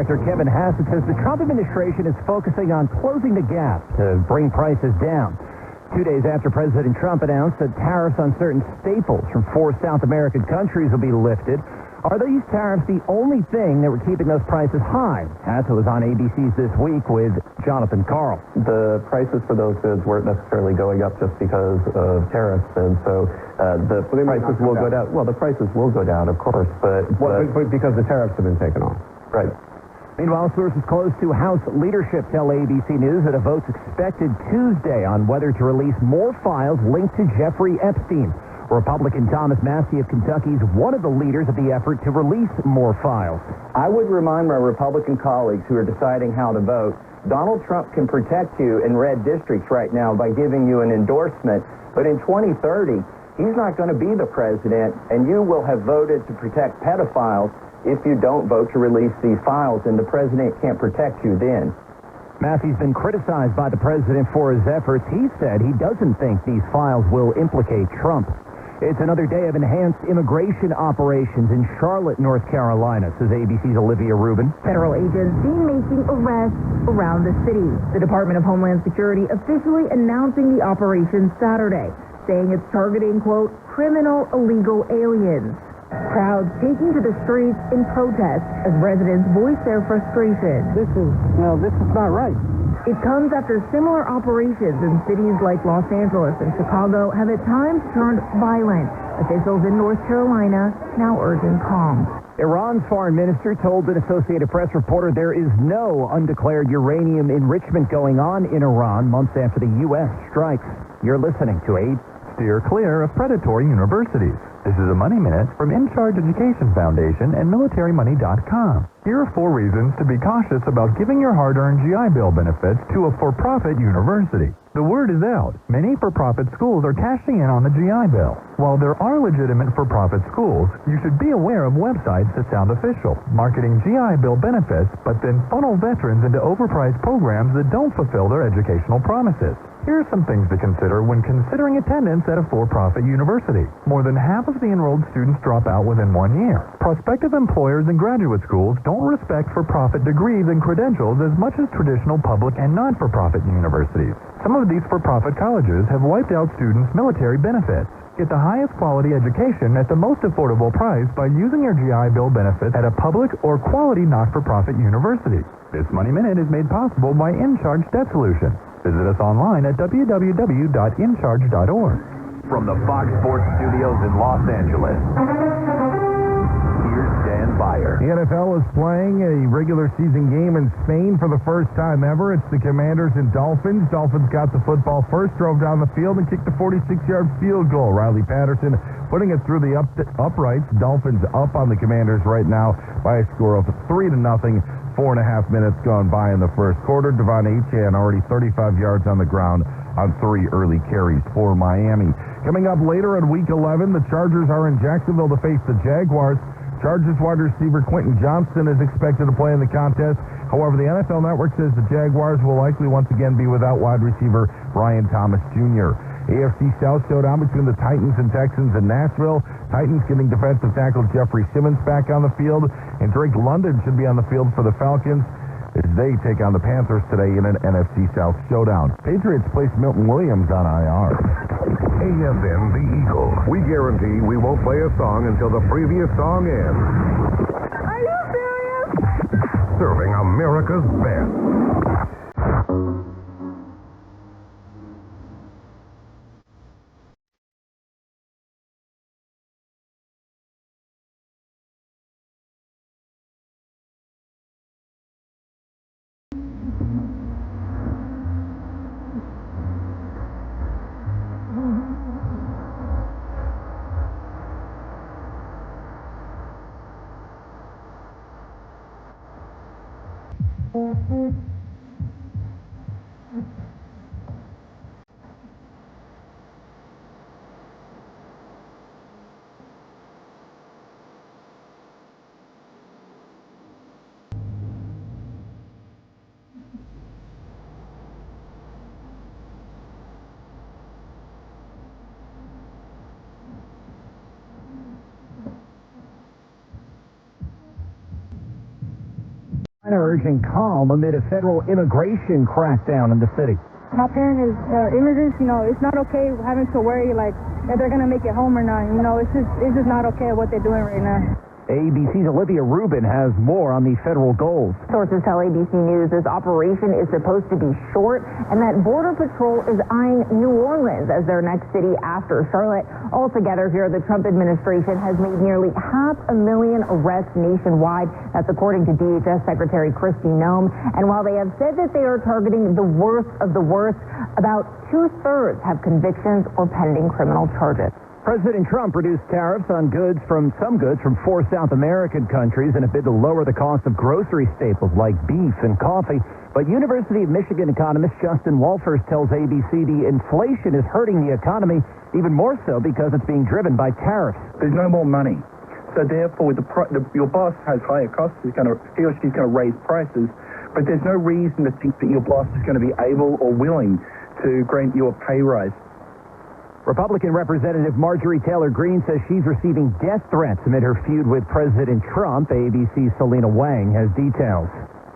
Director Kevin Hassett says the Trump administration is focusing on closing the gap to bring prices down. 2 days after President Trump announced that tariffs on certain staples from 4 South American countries will be lifted, are these tariffs the only thing that were keeping those prices high? Hassett was on ABC's This Week with Jonathan Karl. The prices for those goods weren't necessarily going up just because of tariffs, and so the prices will go down. Well, the prices will go down, of course, but because the tariffs have been taken off. Right. Meanwhile, sources close to House leadership tell ABC News that a vote's expected Tuesday on whether to release more files linked to Jeffrey Epstein. Republican Thomas Massie of Kentucky is one of the leaders of the effort to release more files. I would remind my Republican colleagues who are deciding how to vote, Donald Trump can protect you in red districts right now by giving you an endorsement, but in 2030, he's not going to be the president, and you will have voted to protect pedophiles if you don't vote to release these files, and the president can't protect you then. Massey's been criticized by the president for his efforts. He said he doesn't think these files will implicate Trump. It's another day of enhanced immigration operations in Charlotte, North Carolina, says ABC's Olivia Rubin. Federal agents seen making arrests around the city. The Department of Homeland Security officially announcing the operation Saturday, saying it's targeting, quote, criminal illegal aliens. Crowds taking to the streets in protest as residents voice their frustration. This is not right. It comes after similar operations in cities like Los Angeles and Chicago have at times turned violent. Officials in North Carolina now urging calm. Iran's foreign minister told an Associated Press reporter there is no undeclared uranium enrichment going on in Iran months after the U.S. strikes. You're listening to 8. Steer clear of predatory universities. This is a Money Minute from In Charge Education Foundation and MilitaryMoney.com. Here are 4 reasons to be cautious about giving your hard-earned GI Bill benefits to a for-profit university. The word is out. Many for-profit schools are cashing in on the GI Bill. While there are legitimate for-profit schools, you should be aware of websites that sound official, marketing GI Bill benefits, but then funnel veterans into overpriced programs that don't fulfill their educational promises. Here are some things to consider when considering attendance at a for-profit university. More than half of the enrolled students drop out within 1 year. Prospective employers and graduate schools don't respect for-profit degrees and credentials as much as traditional public and not-for-profit universities. Some of these for-profit colleges have wiped out students' military benefits. Get the highest quality education at the most affordable price by using your GI Bill benefits at a public or quality not-for-profit university. This Money Minute is made possible by InCharge Debt Solutions. Visit us online at www.incharge.org. From the Fox Sports Studios in Los Angeles, here's Dan Beyer. The NFL is playing a regular season game in Spain for the first time ever. It's the Commanders and Dolphins. Dolphins got the football first, drove down the field, and kicked a 46-yard field goal. Riley Patterson putting it through the uprights. Dolphins up on the Commanders right now by a score of 3-0. 4.5 minutes gone by in the first quarter. Devon Achane already 35 yards on the ground on 3 early carries for Miami. Coming up later in Week 11, the Chargers are in Jacksonville to face the Jaguars. Chargers wide receiver Quentin Johnston is expected to play in the contest. However, the NFL Network says the Jaguars will likely once again be without wide receiver Brian Thomas Jr. AFC South showdown between the Titans and Texans in Nashville. Titans getting defensive tackle Jeffrey Simmons back on the field, and Drake London should be on the field for the Falcons as they take on the Panthers today in an NFC South showdown. Patriots place Milton Williams on IR. AFM The Eagle. We guarantee we won't play a song until the previous song ends. Are you serious? Serving America's best. Urging calm amid a federal immigration crackdown in the city. My parent is immigrants, it's not okay having to worry, like, that they're going to make it home or not. It's just not okay what they're doing right now. ABC's Olivia Rubin has more on the federal goals. Sources tell ABC News this operation is supposed to be short and that Border Patrol is eyeing New Orleans as their next city after Charlotte. Altogether here, the Trump administration has made nearly 500,000 arrests nationwide. That's according to DHS Secretary Kristi Noem. And while they have said that they are targeting the worst of the worst, about 2/3 have convictions or pending criminal charges. President Trump reduced tariffs on some goods from 4 South American countries in a bid to lower the cost of grocery staples like beef and coffee. But University of Michigan economist Justin Wolfers tells ABC the inflation is hurting the economy, even more so because it's being driven by tariffs. There's no more money. So therefore, your boss has higher costs. He or she's going to raise prices. But there's no reason to think that your boss is going to be able or willing to grant you a pay rise. Republican Representative Marjorie Taylor Greene says she's receiving death threats amid her feud with President Trump. ABC's Selena Wang has details.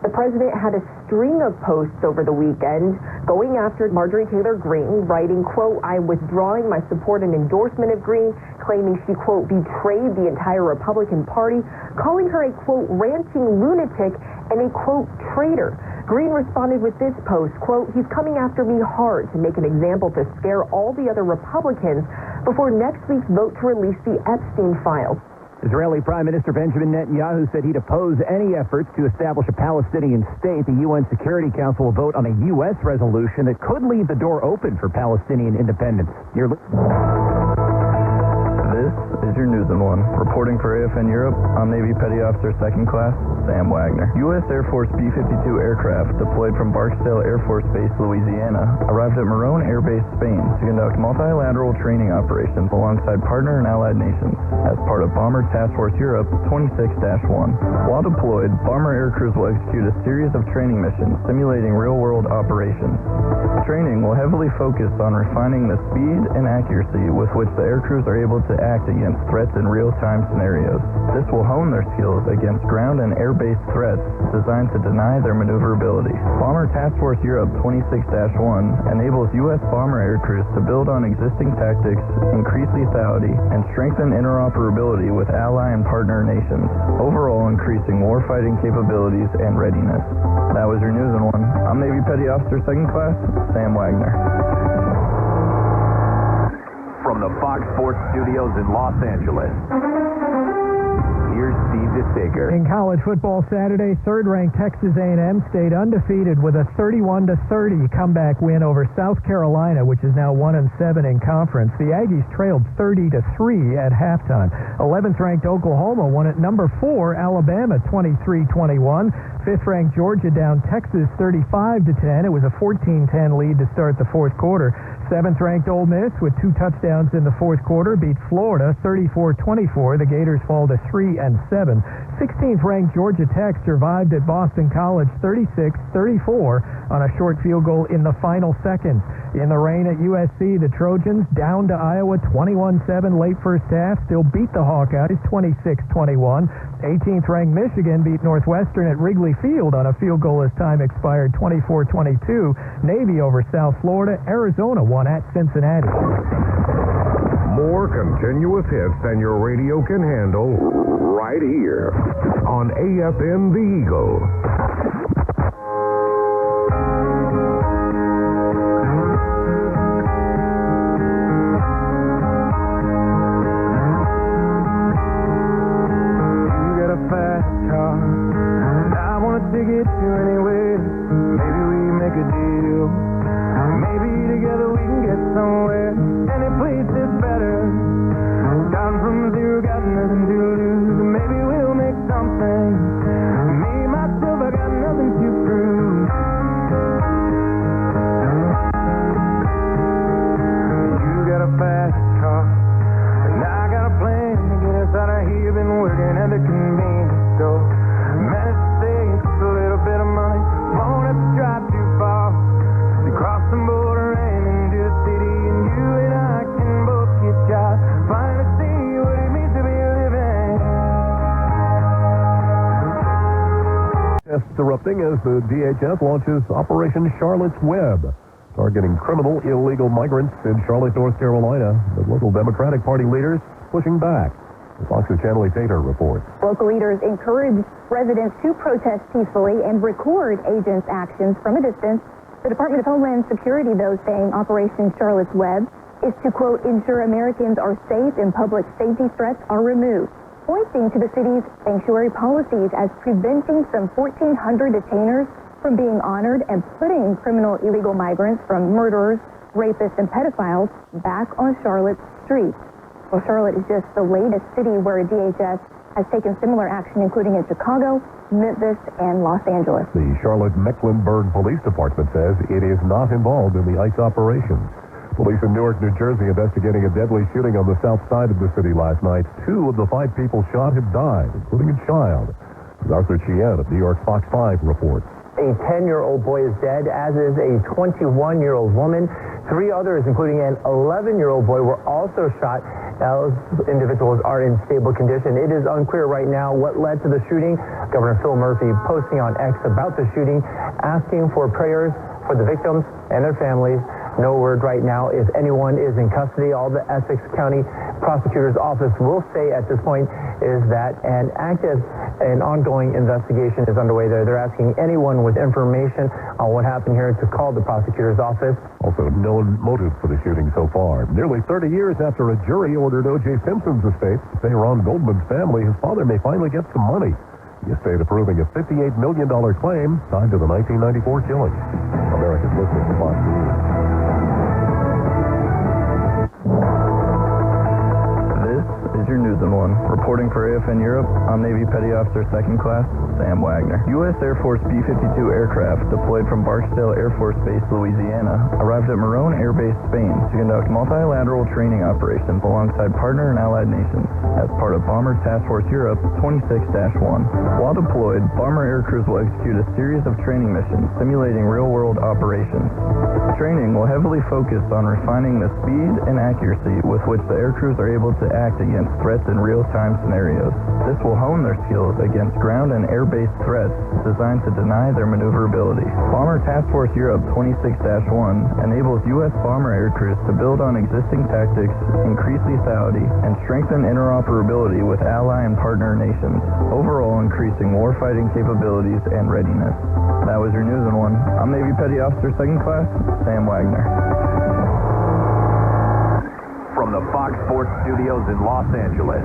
The president had a string of posts over the weekend going after Marjorie Taylor Greene, writing, quote, "I'm withdrawing my support and endorsement of Greene," claiming she, quote, "betrayed the entire Republican Party," calling her a, quote, "ranting lunatic," and a, quote, "traitor. Greene responded with this post, quote, "He's coming after me hard to make an example to scare all the other Republicans before next week's vote to release the Epstein files." Israeli Prime Minister Benjamin Netanyahu said he'd oppose any efforts to establish a Palestinian state. The UN Security Council will vote on a U.S. resolution that could leave the door open for Palestinian independence. This is your News in One. Reporting for AFN Europe, I'm Navy Petty Officer 2nd Class Sam Wagner. U.S. Air Force B-52 aircraft deployed from Barksdale Air Force Base, Louisiana, arrived at Morón Air Base, Spain, to conduct multilateral training operations alongside partner and allied nations as part of Bomber Task Force Europe 26-1. While deployed, bomber aircrews will execute a series of training missions simulating real-world operations. Training will heavily focus on refining the speed and accuracy with which the aircrews are able to act against threats in real-time scenarios. This will hone their skills against ground and air-based threats designed to deny their maneuverability. Bomber Task Force Europe 26-1 enables U.S. bomber aircrews to build on existing tactics, increase lethality, and strengthen interoperability with ally and partner nations, overall increasing warfighting capabilities and readiness. That was your News in One. I'm Navy Petty Officer 2nd Class Sam Wagner. From the Fox Sports Studios in Los Angeles, here's Steve DeSager. In college football Saturday, third-ranked Texas A&M stayed undefeated with a 31-30 comeback win over South Carolina, which is now 1-7 in conference. The Aggies trailed 30-3 at halftime. 11th-ranked Oklahoma won at number 4 Alabama 23-21. 5th-ranked Georgia down Texas 35-10. It was a 14-10 lead to start the fourth quarter. 7th-ranked Ole Miss with 2 touchdowns in the fourth quarter beat Florida 34-24. The Gators fall to 3-7. 16th-ranked Georgia Tech survived at Boston College 36-34 on a short field goal in the final seconds. In the rain at USC, the Trojans down to Iowa 21-7 late first half, still beat the Hawkeyes 26-21. 18th-ranked Michigan beat Northwestern at Wrigley Field on a field goal as time expired 24-22. Navy over South Florida. Arizona won at Cincinnati. More continuous hits than your radio can handle right here on AFN The Eagle. Take it to anywhere. Maybe we make a deal. Maybe together we can get somewhere. Any place is better. Down from zero, got nothing to lose. Maybe we'll make something. Me, myself, I got nothing to prove. You got a fast car, and I got a plan to get us out of here. Been working at the convenience store. Managed to save a little bit of money. Won't have to drive too far to cross the border and into the city. And you and I can both get jobs. Finally see what it means to be living. erupting as the DHS launches Operation Charlotte's Web, targeting criminal illegal migrants in Charlotte, North Carolina. The local Democratic Party leaders pushing back. Fox's Channelie Tater reports. Local leaders encourage residents to protest peacefully and record agents' actions from a distance. The Department of Homeland Security, though, saying Operation Charlotte's Web is to, quote, ensure Americans are safe and public safety threats are removed, pointing to the city's sanctuary policies as preventing some 1,400 detainers from being honored and putting criminal illegal migrants from murderers, rapists, and pedophiles back on Charlotte's streets. Well, Charlotte is just the latest city where DHS has taken similar action, including in Chicago, Memphis, and Los Angeles. The Charlotte-Mecklenburg Police Department says it is not involved in the ICE operations. Police in Newark, New Jersey, investigating a deadly shooting on the south side of the city last night. 2 of the 5 people shot have died, including a child. Arthur Chien of New York Fox 5 reports. A 10-year-old boy is dead, as is a 21-year-old woman. 3 others, including an 11-year-old boy, were also shot. Those individuals are in stable condition. It is unclear right now what led to the shooting. Governor Phil Murphy posting on X about the shooting, asking for prayers for the victims and their families. No word right now if anyone is in custody. All the Essex County Prosecutor's Office will say at this point is that an active and ongoing investigation is underway there. They're asking anyone with information on what happened here to call the Prosecutor's Office. Also, no motive for the shooting so far. Nearly 30 years after a jury ordered O.J. Simpson's estate to pay Ron Goldman's family, his father may finally get some money. The estate approving a $58 million claim tied to the 1994 killing. America's listening to Fox News. This is your News in One. Reporting for AFN Europe, I'm Navy Petty Officer 2nd Class Sam Wagner. U.S. Air Force B-52 aircraft deployed from Barksdale Air Force Base, Louisiana, arrived at Morón Air Base, Spain, to conduct multilateral training operations alongside partner and allied nations as part of Bomber Task Force Europe 26-1. While deployed, bomber aircrews will execute a series of training missions simulating real-world operations. Training will heavily focus on refining the speed and accuracy with which the aircrews are able to act against threats in real-time scenarios. This will hone their skills against ground and air-based threats designed to deny their maneuverability. Bomber Task Force Europe 26-1 enables U.S. bomber aircrews to build on existing tactics, increase lethality, and strengthen interoperability with ally and partner nations, overall increasing warfighting capabilities and readiness. That was your News in One. I'm Navy Petty Officer 2nd Class Sam Wagner. From the Fox Sports Studios in Los Angeles,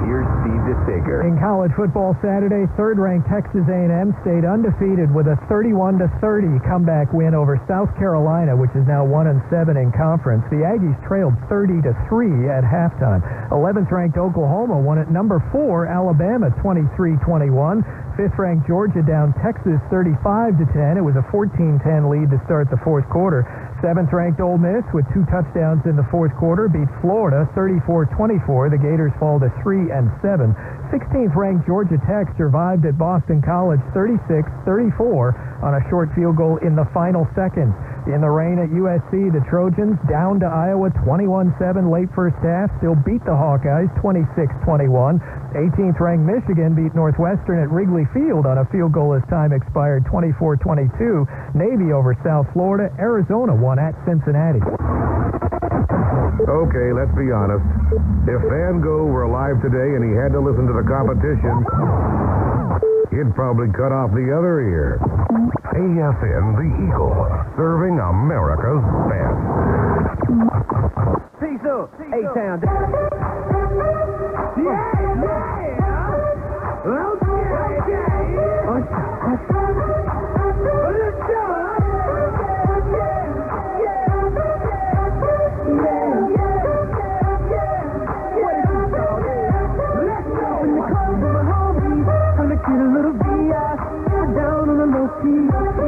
here's Steve DeSager. In college football Saturday, third-ranked Texas A&M stayed undefeated with a 31-30 comeback win over South Carolina, which is now 1-7 in conference. The Aggies trailed 30-3 at halftime. 11th-ranked Oklahoma won at number 4 Alabama 23-21. 5th-ranked Georgia down Texas 35-10. It was a 14-10 lead to start the fourth quarter. 7th-ranked Ole Miss with 2 touchdowns in the fourth quarter beat Florida 34-24. The Gators fall to 3-7. 16th-ranked Georgia Tech survived at Boston College 36-34 on a short field goal in the final seconds. In the rain at USC, the Trojans down to Iowa 21-7 late first half, still beat the Hawkeyes 26-21. 18th-ranked Michigan beat Northwestern at Wrigley Field on a field goal as time expired 24-22. Navy over South Florida. Arizona won at Cincinnati. Okay, let's be honest. If Van Gogh were alive today and he had to listen to the competition, he'd probably cut off the other ear. AFN the Eagle, serving America's best. Peace up, A-Town. Get a little VI, down on the low key.